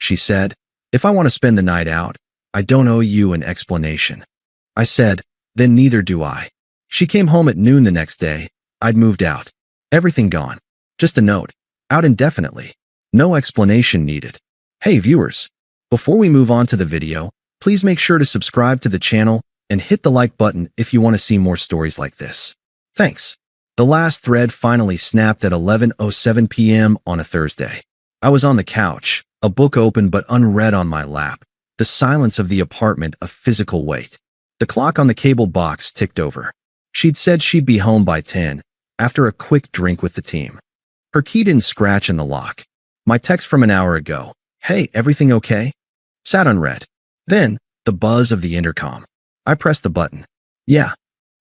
she said. If I want to spend the night out, I don't owe you an explanation. I said, then neither do I. She came home at noon the next day. I'd moved out. Everything gone. Just a note. Out indefinitely. No explanation needed. Hey viewers, before we move on to the video, please make sure to subscribe to the channel and hit the like button if you want to see more stories like this. Thanks. The last thread finally snapped at 11:07 p.m. on a Thursday. I was on the couch, a book open but unread on my lap, the silence of the apartment a physical weight. The clock on the cable box ticked over. She'd said she'd be home by 10, after a quick drink with the team. Her key didn't scratch in the lock. My text from an hour ago, hey, everything okay? Sat unread. Then, the buzz of the intercom. I pressed the button. Yeah,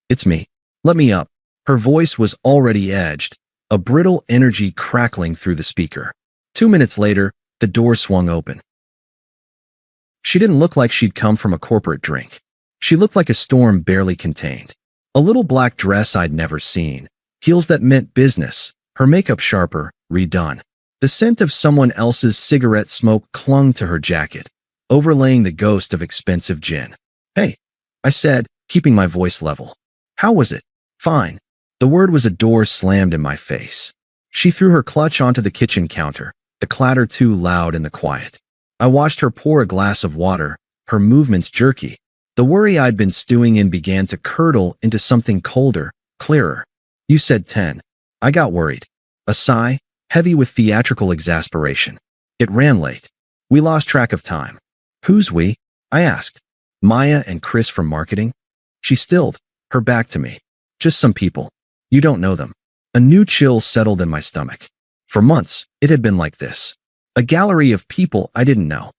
it's me. Let me up. Her voice was already edged, a brittle energy crackling through the speaker. 2 minutes later, the door swung open. She didn't look like she'd come from a corporate drink. She looked like a storm barely contained. A little black dress I'd never seen, heels that meant business, her makeup sharper, redone. The scent of someone else's cigarette smoke clung to her jacket, overlaying the ghost of expensive gin. Hey, I said, keeping my voice level. How was it? Fine. The word was a door slammed in my face. She threw her clutch onto the kitchen counter, the clatter too loud in the quiet. I watched her pour a glass of water, her movements jerky. The worry I'd been stewing in began to curdle into something colder, clearer. You said 10. I got worried. A sigh, heavy with theatrical exasperation. It ran late. We lost track of time. Who's we? I asked. Maya and Chris from marketing? She stilled, her back to me. Just some people. You don't know them. A new chill settled in my stomach. For months, it had been like this. A gallery of people I didn't know.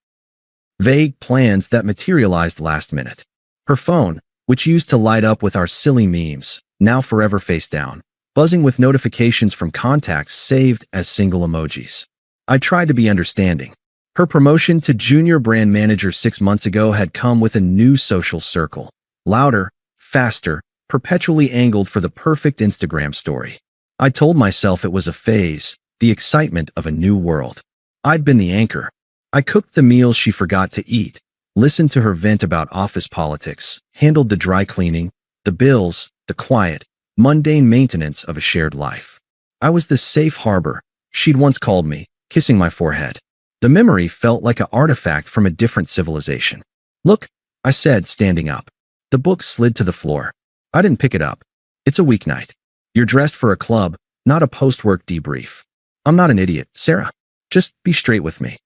Vague plans that materialized last minute. Her phone, which used to light up with our silly memes, now forever face down, buzzing with notifications from contacts saved as single emojis. I tried to be understanding. Her promotion to junior brand manager 6 months ago had come with a new social circle. Louder, faster, perpetually angled for the perfect Instagram story. I told myself it was a phase, the excitement of a new world. I'd been the anchor. I cooked the meals she forgot to eat, listened to her vent about office politics, handled the dry cleaning, the bills, the quiet, mundane maintenance of a shared life. I was the safe harbor she'd once called me, kissing my forehead. The memory felt like an artifact from a different civilization. Look, I said, standing up. The book slid to the floor. I didn't pick it up. It's a weeknight. You're dressed for a club, not a post-work debrief. I'm not an idiot, Sarah. Just be straight with me.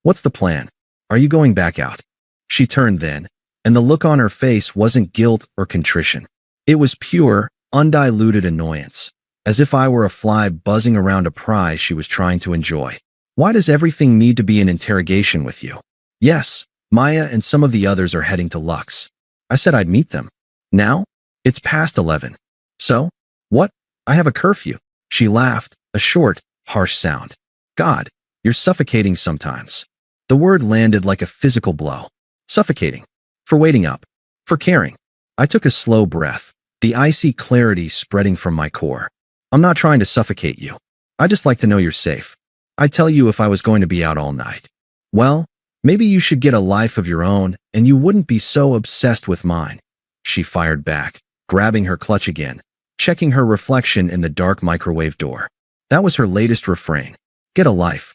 What's the plan? Are you going back out? She turned then, and the look on her face wasn't guilt or contrition. It was pure, undiluted annoyance, as if I were a fly buzzing around a prize she was trying to enjoy. Why does everything need to be an interrogation with you? Yes, Maya and some of the others are heading to Lux. I said I'd meet them. Now? It's past 11. So? What? I have a curfew. She laughed, a short, harsh sound. God, you're suffocating sometimes. The word landed like a physical blow. Suffocating. For waiting up. For caring. I took a slow breath, the icy clarity spreading from my core. I'm not trying to suffocate you. I just like to know you're safe. I'd tell you if I was going to be out all night. Well, maybe you should get a life of your own and you wouldn't be so obsessed with mine. She fired back, grabbing her clutch again, checking her reflection in the dark microwave door. That was her latest refrain. Get a life.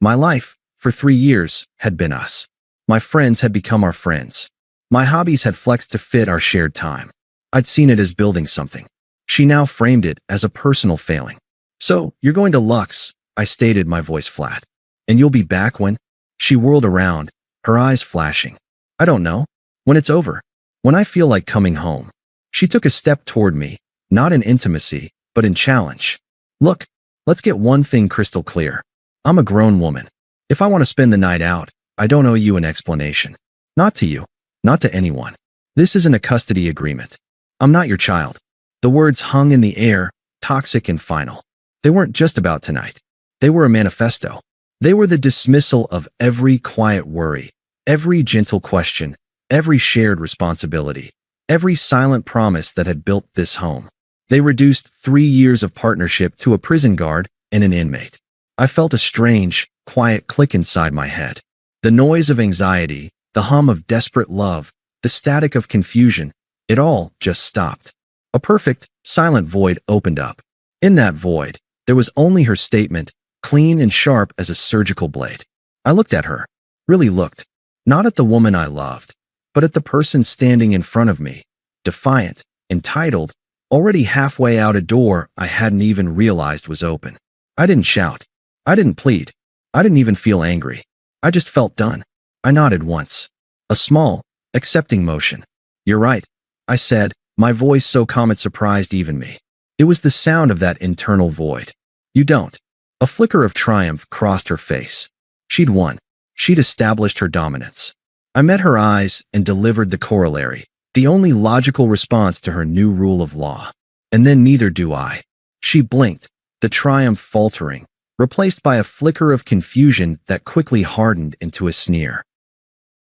My life, for 3 years, had been us. My friends had become our friends. My hobbies had flexed to fit our shared time. I'd seen it as building something. She now framed it as a personal failing. So, you're going to Lux, I stated, my voice flat. And you'll be back when? She whirled around, her eyes flashing. I don't know. When it's over. When I feel like coming home. She took a step toward me, not in intimacy, but in challenge. Look, let's get one thing crystal clear. I'm a grown woman. If I want to spend the night out, I don't owe you an explanation. Not to you. Not to anyone. This isn't a custody agreement. I'm not your child. The words hung in the air, toxic and final. They weren't just about tonight. They were a manifesto. They were the dismissal of every quiet worry, every gentle question, every shared responsibility, every silent promise that had built this home. They reduced 3 years of partnership to a prison guard and an inmate. I felt a strange, quiet click inside my head. The noise of anxiety, the hum of desperate love, the static of confusion, it all just stopped. A perfect, silent void opened up. In that void, there was only her statement, clean and sharp as a surgical blade. I looked at her, really looked, not at the woman I loved, but at the person standing in front of me, defiant, entitled, already halfway out a door I hadn't even realized was open. I didn't shout. I didn't plead. I didn't even feel angry. I just felt done. I nodded once. A small, accepting motion. "You're right," I said, my voice so calm it surprised even me. It was the sound of that internal void. "You don't." A flicker of triumph crossed her face. She'd won. She'd established her dominance. I met her eyes and delivered the corollary, the only logical response to her new rule of law. "And then neither do I." She blinked, the triumph faltering, replaced by a flicker of confusion that quickly hardened into a sneer.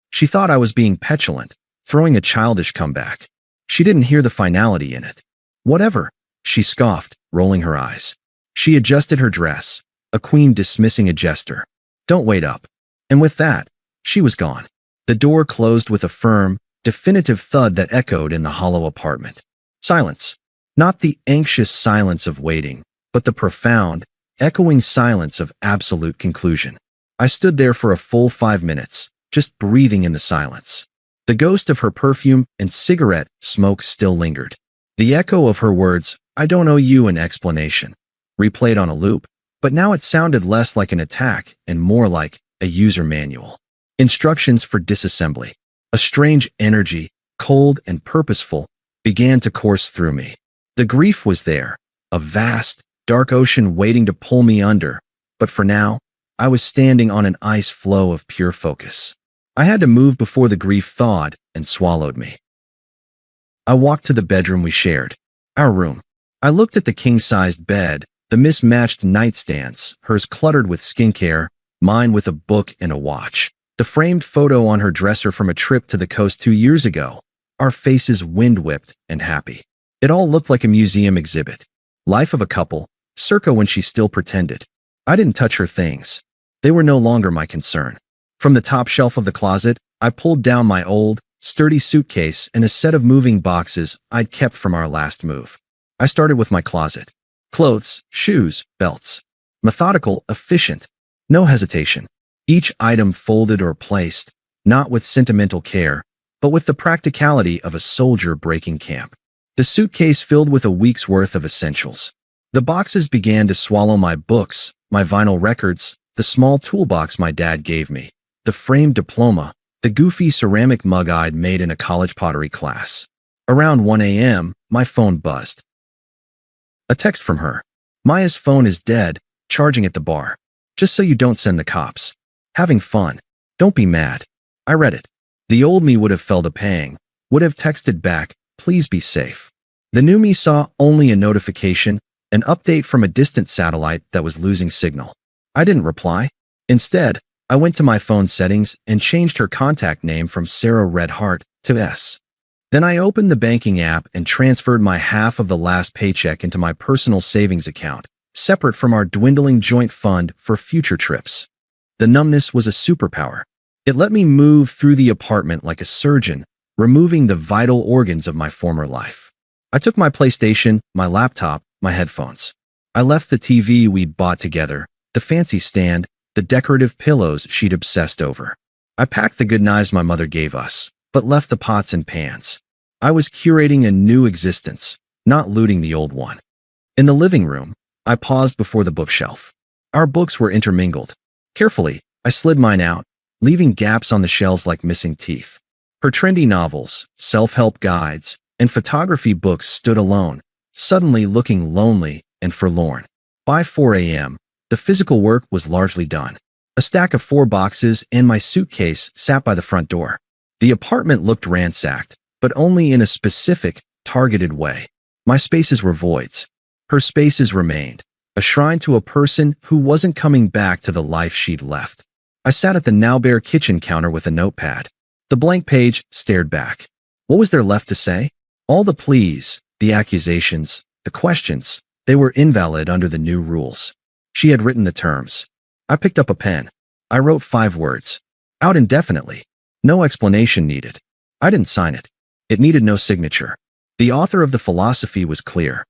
She thought I was being petulant, throwing a childish comeback. She didn't hear the finality in it. "Whatever," she scoffed, rolling her eyes. She adjusted her dress, a queen dismissing a jester. "Don't wait up." And with that, she was gone. The door closed with a firm, definitive thud that echoed in the hollow apartment. Silence. Not the anxious silence of waiting, but the profound, echoing silence of absolute conclusion. I stood there for a full 5 minutes, just breathing in the silence. The ghost of her perfume and cigarette smoke still lingered. The echo of her words, "I don't owe you an explanation," replayed on a loop, but now it sounded less like an attack and more like a user manual. Instructions for disassembly. A strange energy, cold and purposeful, began to course through me. The grief was there, a vast, dark ocean waiting to pull me under, but for now, I was standing on an ice floe of pure focus. I had to move before the grief thawed and swallowed me. I walked to the bedroom we shared, our room. I looked at the king-sized bed, the mismatched nightstands, hers cluttered with skincare, mine with a book and a watch. The framed photo on her dresser from a trip to the coast 2 years ago, our faces wind-whipped and happy. It all looked like a museum exhibit. Life of a couple, circa when she still pretended. I didn't touch her things. They were no longer my concern. From the top shelf of the closet, I pulled down my old, sturdy suitcase and a set of moving boxes I'd kept from our last move. I started with my closet. Clothes, shoes, belts. Methodical, efficient. No hesitation. Each item folded or placed, not with sentimental care, but with the practicality of a soldier breaking camp. The suitcase filled with a week's worth of essentials. The boxes began to swallow my books, my vinyl records, the small toolbox my dad gave me, the framed diploma, the goofy ceramic mug I'd made in a college pottery class. Around 1 a.m., my phone buzzed. A text from her. "Maya's phone is dead, charging at the bar. Just so you don't send the cops. Having fun. Don't be mad." I read it. The old me would have felt a pang, would have texted back, "Please be safe." The new me saw only a notification, an update from a distant satellite that was losing signal. I didn't reply. Instead, I went to my phone settings and changed her contact name from Sarah Redhart to S. Then I opened the banking app and transferred my half of the last paycheck into my personal savings account, separate from our dwindling joint fund for future trips. The numbness was a superpower. It let me move through the apartment like a surgeon, removing the vital organs of my former life. I took my PlayStation, my laptop, my headphones. I left the TV we'd bought together, the fancy stand, the decorative pillows she'd obsessed over. I packed the good knives my mother gave us, but left the pots and pans. I was curating a new existence, not looting the old one. In the living room, I paused before the bookshelf. Our books were intermingled. Carefully, I slid mine out, leaving gaps on the shelves like missing teeth. Her trendy novels, self-help guides, and photography books stood alone, suddenly looking lonely and forlorn. By 4 a.m., the physical work was largely done. A stack of 4 boxes and my suitcase sat by the front door. The apartment looked ransacked, but only in a specific, targeted way. My spaces were voids. Her spaces remained, a shrine to a person who wasn't coming back to the life she'd left. I sat at the now-bare kitchen counter with a notepad. The blank page stared back. What was there left to say? All the pleas, the accusations, the questions, they were invalid under the new rules. She had written the terms. I picked up a pen. I wrote 5 words. Out indefinitely. No explanation needed. I didn't sign it. It needed no signature. The author of the philosophy was clear.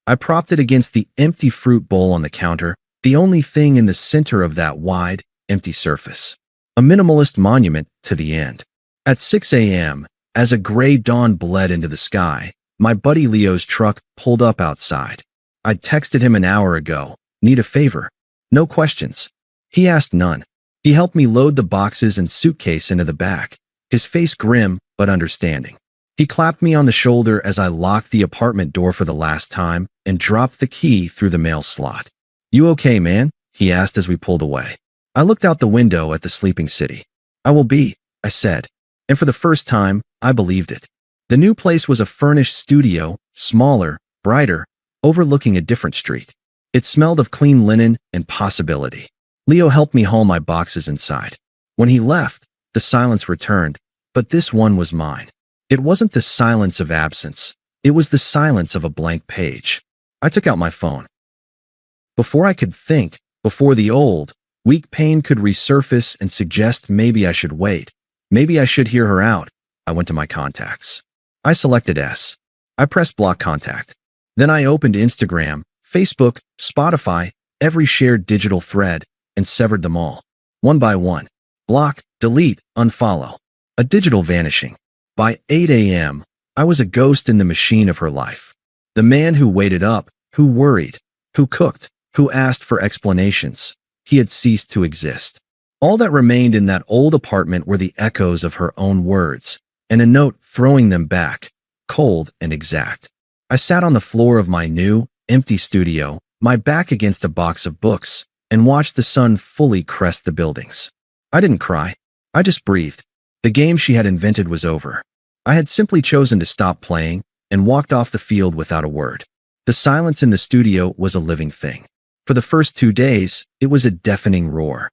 I propped it against the empty fruit bowl on the counter, the only thing in the center of that wide, empty surface. A minimalist monument to the end. At 6 a.m., as a gray dawn bled into the sky, my buddy Leo's truck pulled up outside. I'd texted him an hour ago. Need a favor? No questions. He asked none. He helped me load the boxes and suitcase into the back, his face grim but understanding. He clapped me on the shoulder as I locked the apartment door for the last time and dropped the key through the mail slot. "You okay, man?" he asked as we pulled away. I looked out the window at the sleeping city. "I will be," I said, and for the first time, I believed it. The new place was a furnished studio, smaller, brighter, overlooking a different street. It smelled of clean linen and possibility. Leo helped me haul my boxes inside. When he left, the silence returned, but this one was mine. It wasn't the silence of absence. It was the silence of a blank page. I took out my phone. Before I could think, before the old, weak pain could resurface and suggest maybe I should wait, maybe I should hear her out, I went to my contacts. I selected S. I pressed block contact. Then I opened Instagram, Facebook, Spotify, every shared digital thread, and severed them all. One by one. Block, delete, unfollow. A digital vanishing. By 8 a.m., I was a ghost in the machine of her life. The man who waited up, who worried, who cooked, who asked for explanations. He had ceased to exist. All that remained in that old apartment were the echoes of her own words, and a note throwing them back, cold and exact. I sat on the floor of my new, empty studio, my back against a box of books, and watched the sun fully crest the buildings. I didn't cry. I just breathed. The game she had invented was over. I had simply chosen to stop playing and walked off the field without a word. The silence in the studio was a living thing. For the first 2 days, it was a deafening roar.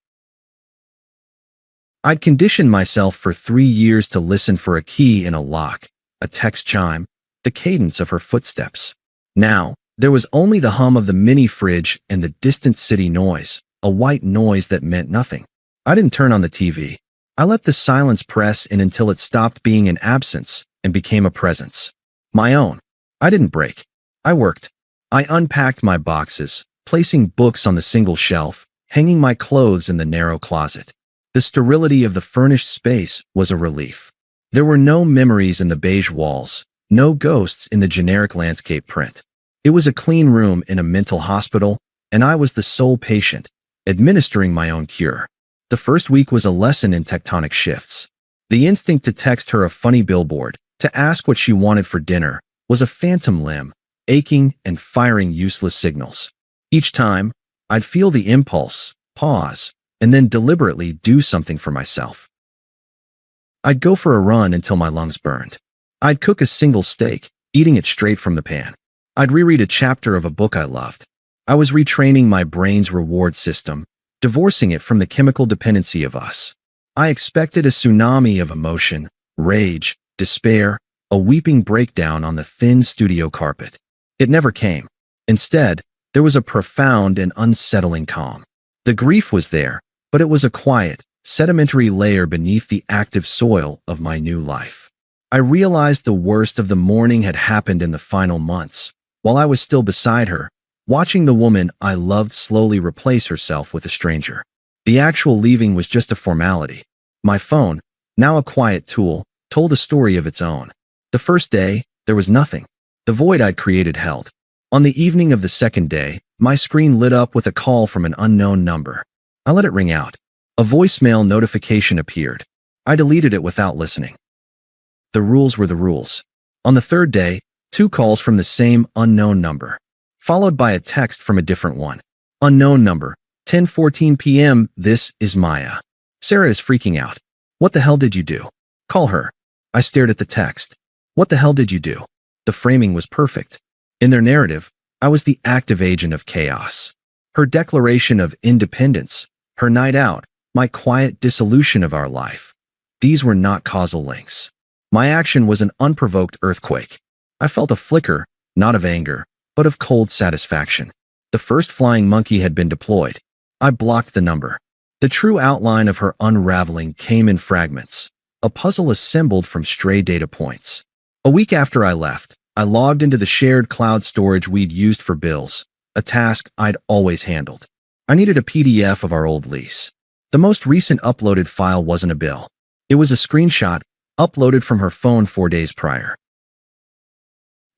I'd conditioned myself for 3 years to listen for a key in a lock, a text chime, the cadence of her footsteps. Now, there was only the hum of the mini fridge and the distant city noise, a white noise that meant nothing. I didn't turn on the TV. I let the silence press in until it stopped being an absence and became a presence. My own. I didn't break. I worked. I unpacked my boxes, placing books on the single shelf, hanging my clothes in the narrow closet. The sterility of the furnished space was a relief. There were no memories in the beige walls, no ghosts in the generic landscape print. It was a clean room in a mental hospital, and I was the sole patient, administering my own cure. The first week was a lesson in tectonic shifts. The instinct to text her a funny billboard, to ask what she wanted for dinner, was a phantom limb, aching and firing useless signals. Each time, I'd feel the impulse, pause, and then deliberately do something for myself. I'd go for a run until my lungs burned. I'd cook a single steak, eating it straight from the pan. I'd reread a chapter of a book I loved. I was retraining my brain's reward system, divorcing it from the chemical dependency of us. I expected a tsunami of emotion, rage, despair, a weeping breakdown on the thin studio carpet. It never came. Instead, there was a profound and unsettling calm. The grief was there, but it was a quiet, sedimentary layer beneath the active soil of my new life. I realized the worst of the mourning had happened in the final months, while I was still beside her, watching the woman I loved slowly replace herself with a stranger. The actual leaving was just a formality. My phone, now a quiet tool, told a story of its own. The first day, there was nothing. The void I'd created held. On the evening of the second day, my screen lit up with a call from an unknown number. I let it ring out. A voicemail notification appeared. I deleted it without listening. The rules were the rules. On the third day, 2 calls from the same unknown number, followed by a text from a different one. Unknown number, 10:14 p.m. This is Maya. Sarah is freaking out. What the hell did you do? Call her. I stared at the text. What the hell did you do? The framing was perfect. In their narrative, I was the active agent of chaos. Her declaration of independence, her night out, my quiet dissolution of our life. These were not causal links. My action was an unprovoked earthquake. I felt a flicker, not of anger, but of cold satisfaction. The first flying monkey had been deployed. I blocked the number. The true outline of her unraveling came in fragments, a puzzle assembled from stray data points. A week after I left, I logged into the shared cloud storage we'd used for bills, a task I'd always handled. I needed a PDF of our old lease. The most recent uploaded file wasn't a bill. It was a screenshot uploaded from her phone 4 days prior.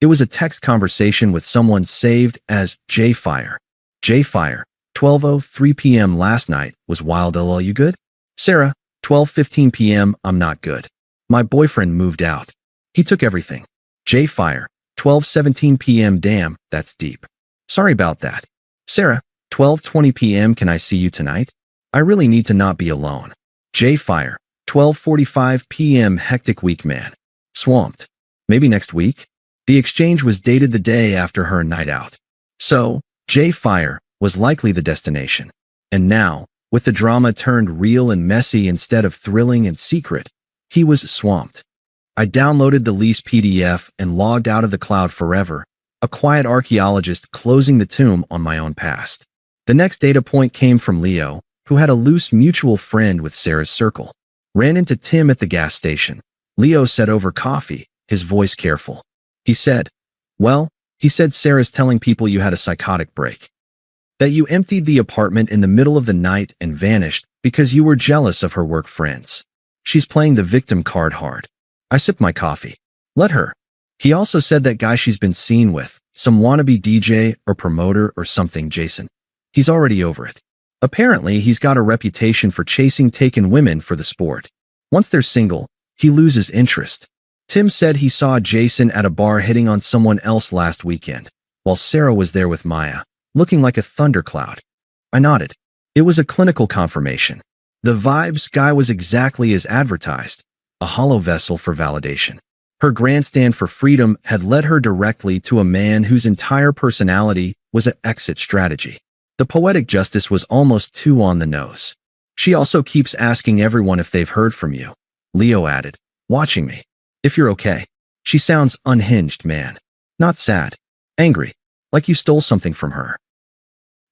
It was a text conversation with someone saved as J-Fire. J-Fire, 12:03 p.m. last night was wild. LL, you good? Sarah, 12:15 p.m. I'm not good. My boyfriend moved out. He took everything. J-Fire, 12:17 p.m. Damn, that's deep. Sorry about that. Sarah, 12:20 p.m. Can I see you tonight? I really need to not be alone. J-Fire, 12:45 p.m. Hectic week, man. Swamped. Maybe next week? The exchange was dated the day after her night out. So, J-Fire was likely the destination. And now, with the drama turned real and messy instead of thrilling and secret, he was swamped. I downloaded the lease PDF and logged out of the cloud forever, a quiet archaeologist closing the tomb on my own past. The next data point came from Leo, who had a loose mutual friend with Sarah's circle. Ran into Tim at the gas station. Leo said over coffee, his voice careful. He said, Sarah's telling people you had a psychotic break. That you emptied the apartment in the middle of the night and vanished because you were jealous of her work friends. She's playing the victim card hard. I sipped my coffee. Let her. He also said that guy she's been seen with, some wannabe DJ or promoter or something, Jason. He's already over it. Apparently, he's got a reputation for chasing taken women for the sport. Once they're single, he loses interest. Tim said he saw Jason at a bar hitting on someone else last weekend, while Sarah was there with Maya, looking like a thundercloud. I nodded. It was a clinical confirmation. The vibes guy was exactly as advertised, a hollow vessel for validation. Her grandstand for freedom had led her directly to a man whose entire personality was an exit strategy. The poetic justice was almost too on the nose. She also keeps asking everyone if they've heard from you, Leo added, watching me. If you're okay. She sounds unhinged, man. Not sad. Angry. Like you stole something from her.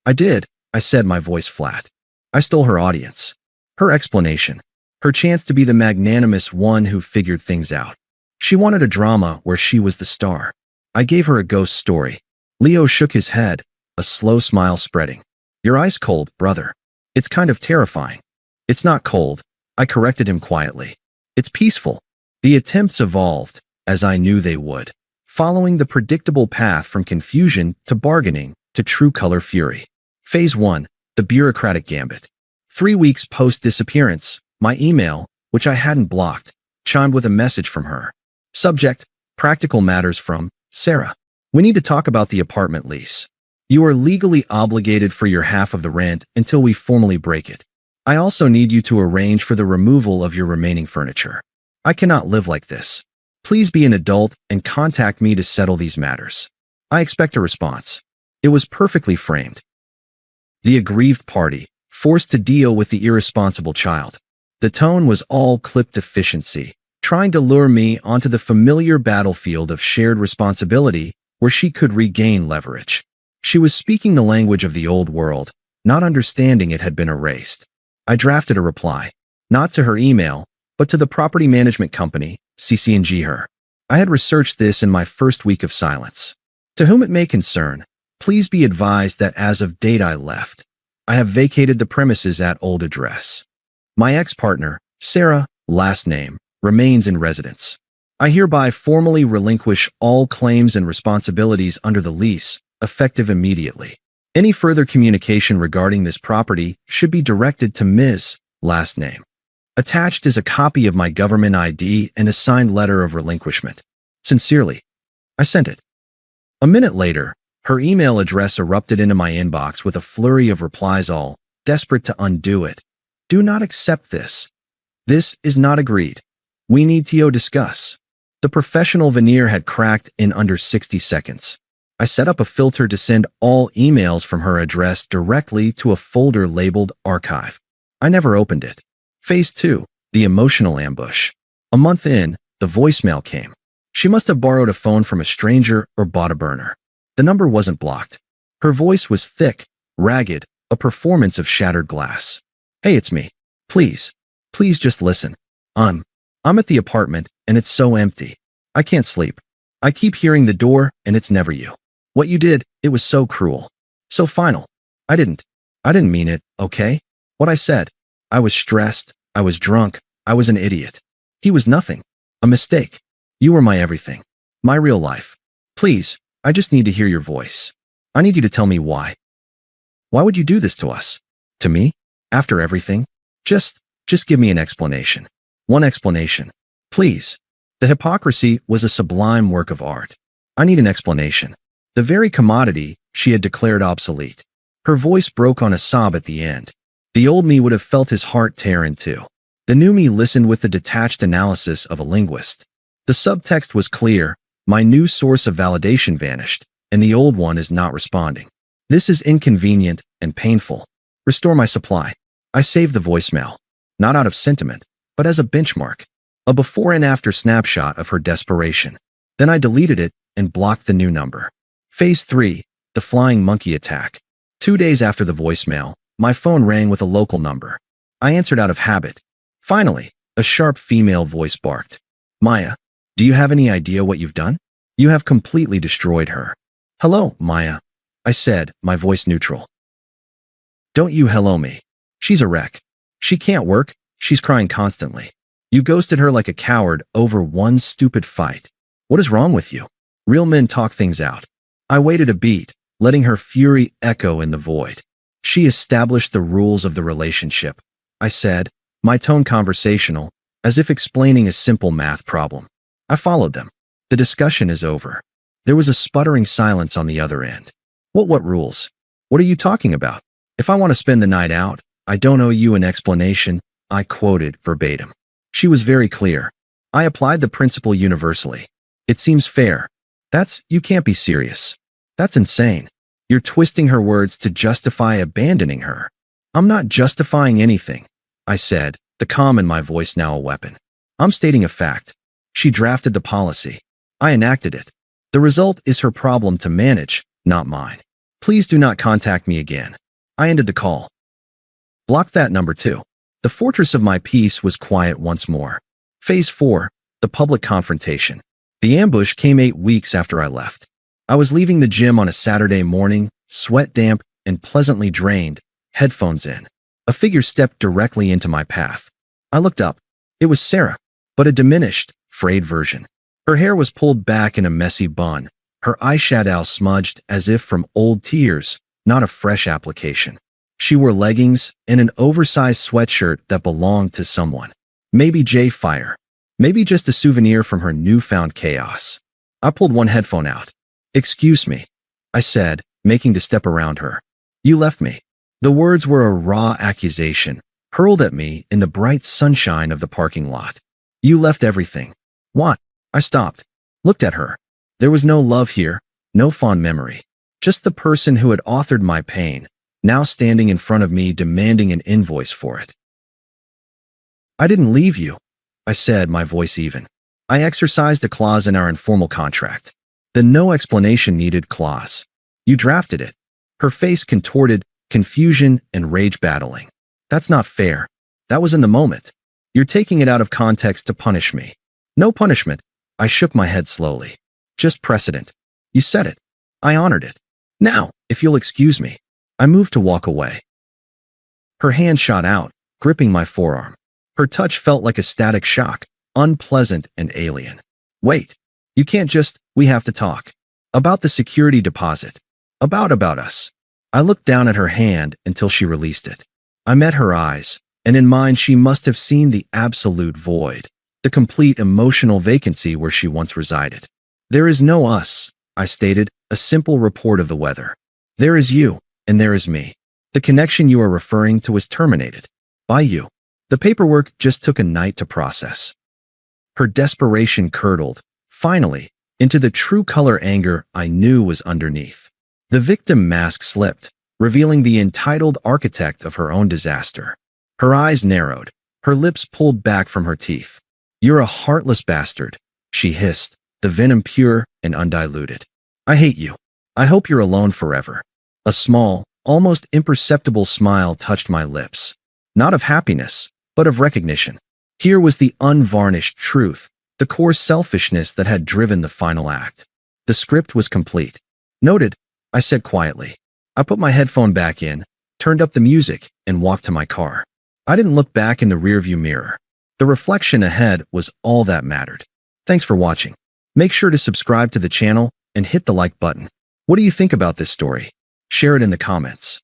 I did, I said, my voice flat. I stole her audience. Her explanation. Her chance to be the magnanimous one who figured things out. She wanted a drama where she was the star. I gave her a ghost story. Leo shook his head, a slow smile spreading. You're ice cold, brother. It's kind of terrifying. It's not cold, I corrected him quietly. It's peaceful. The attempts evolved, as I knew they would, following the predictable path from confusion to bargaining to true color fury. Phase 1, the bureaucratic gambit. 3 weeks post-disappearance, my email, which I hadn't blocked, chimed with a message from her. Subject, practical matters from Sarah. We need to talk about the apartment lease. You are legally obligated for your half of the rent until we formally break it. I also need you to arrange for the removal of your remaining furniture. I cannot live like this. Please be an adult and contact me to settle these matters. I expect a response. It was perfectly framed. The aggrieved party, forced to deal with the irresponsible child. The tone was all clipped efficiency, trying to lure me onto the familiar battlefield of shared responsibility where she could regain leverage. She was speaking the language of the old world, not understanding it had been erased. I drafted a reply, not to her email, but to the property management company, CC&G her. I had researched this in my first week of silence. To whom it may concern, please be advised that as of date I left, I have vacated the premises at old address. My ex-partner, Sarah, last name, remains in residence. I hereby formally relinquish all claims and responsibilities under the lease, effective immediately. Any further communication regarding this property should be directed to Ms. last name. Attached is a copy of my government ID and a signed letter of relinquishment. Sincerely. I sent it. A minute later, her email address erupted into my inbox with a flurry of replies, all desperate to undo it. Do not accept this. This is not agreed. We need to discuss. The professional veneer had cracked in under 60 seconds. I set up a filter to send all emails from her address directly to a folder labeled Archive. I never opened it. Phase 2, the emotional ambush. A month in, the voicemail came. She must have borrowed a phone from a stranger or bought a burner. The number wasn't blocked. Her voice was thick, ragged, a performance of shattered glass. Hey, it's me. Please. Please just listen. I'm at the apartment, and it's so empty. I can't sleep. I keep hearing the door, and it's never you. What you did, it was so cruel. So final. I didn't mean it, okay? What I said. I was stressed. I was drunk. I was an idiot. He was nothing. A mistake. You were my everything. My real life. Please, I just need to hear your voice. I need you to tell me why. Why would you do this to us? To me? After everything? Just give me an explanation. One explanation. Please. The hypocrisy was a sublime work of art. I need an explanation. The very commodity she had declared obsolete. Her voice broke on a sob at the end. The old me would have felt his heart tear in two. The new me listened with the detached analysis of a linguist. The subtext was clear. My new source of validation vanished, and the old one is not responding. This is inconvenient and painful. Restore my supply. I saved the voicemail. Not out of sentiment, but as a benchmark. A before and after snapshot of her desperation. Then I deleted it and blocked the new number. Phase 3, the flying monkey attack. 2 days after the voicemail, my phone rang with a local number. I answered out of habit. Finally, a sharp female voice barked. Maya, do you have any idea what you've done? You have completely destroyed her. Hello, Maya, I said, my voice neutral. Don't you hello me. She's a wreck. She can't work, she's crying constantly. You ghosted her like a coward over one stupid fight. What is wrong with you? Real men talk things out. I waited a beat, letting her fury echo in the void. She established the rules of the relationship, I said, my tone conversational, as if explaining a simple math problem. I followed them. The discussion is over. There was a sputtering silence on the other end. What rules? What are you talking about? If I want to spend the night out, I don't owe you an explanation, I quoted verbatim. She was very clear. I applied the principle universally. It seems fair. You can't be serious. That's insane. You're twisting her words to justify abandoning her. I'm not justifying anything, I said, the calm in my voice now a weapon. I'm stating a fact. She drafted the policy. I enacted it. The result is her problem to manage, not mine. Please do not contact me again. I ended the call. Block that number too. The fortress of my peace was quiet once more. Phase 4, the public confrontation. The ambush came 8 weeks after I left. I was leaving the gym on a Saturday morning, sweat damp and pleasantly drained, headphones in. A figure stepped directly into my path. I looked up. It was Sarah, but a diminished, frayed version. Her hair was pulled back in a messy bun, her eyeshadow smudged as if from old tears, not a fresh application. She wore leggings and an oversized sweatshirt that belonged to someone. Maybe Jay Fire. Maybe just a souvenir from her newfound chaos. I pulled one headphone out. Excuse me, I said, making to step around her. You left me. The words were a raw accusation, hurled at me in the bright sunshine of the parking lot. You left everything. What? I stopped. Looked at her. There was no love here, no fond memory. Just the person who had authored my pain, now standing in front of me demanding an invoice for it. I didn't leave you, I said, my voice even. I exercised a clause in our informal contract. The no explanation needed clause. You drafted it. Her face contorted, confusion and rage battling. That's not fair. That was in the moment. You're taking it out of context to punish me. No punishment. I shook my head slowly. Just precedent. You said it. I honored it. Now, if you'll excuse me. I moved to walk away. Her hand shot out, gripping my forearm. Her touch felt like a static shock, unpleasant and alien. Wait. You can't just, we have to talk. About the security deposit. About us. I looked down at her hand until she released it. I met her eyes, and in mine she must have seen the absolute void, the complete emotional vacancy where she once resided. There is no us, I stated, a simple report of the weather. There is you, and there is me. The connection you are referring to was terminated. By you. The paperwork just took a night to process. Her desperation curdled, finally, into the true color anger I knew was underneath. The victim mask slipped, revealing the entitled architect of her own disaster. Her eyes narrowed, her lips pulled back from her teeth. You're a heartless bastard, she hissed, the venom pure and undiluted. I hate you. I hope you're alone forever. A small, almost imperceptible smile touched my lips. Not of happiness, but of recognition. Here was the unvarnished truth, the core selfishness that had driven the final act. The script was complete. Noted, I said quietly. I put my headphone back in, turned up the music, and walked to my car. I didn't look back in the rearview mirror. The reflection ahead was all that mattered. Thanks for watching. Make sure to subscribe to the channel and hit the like button. What do you think about this story? Share it in the comments.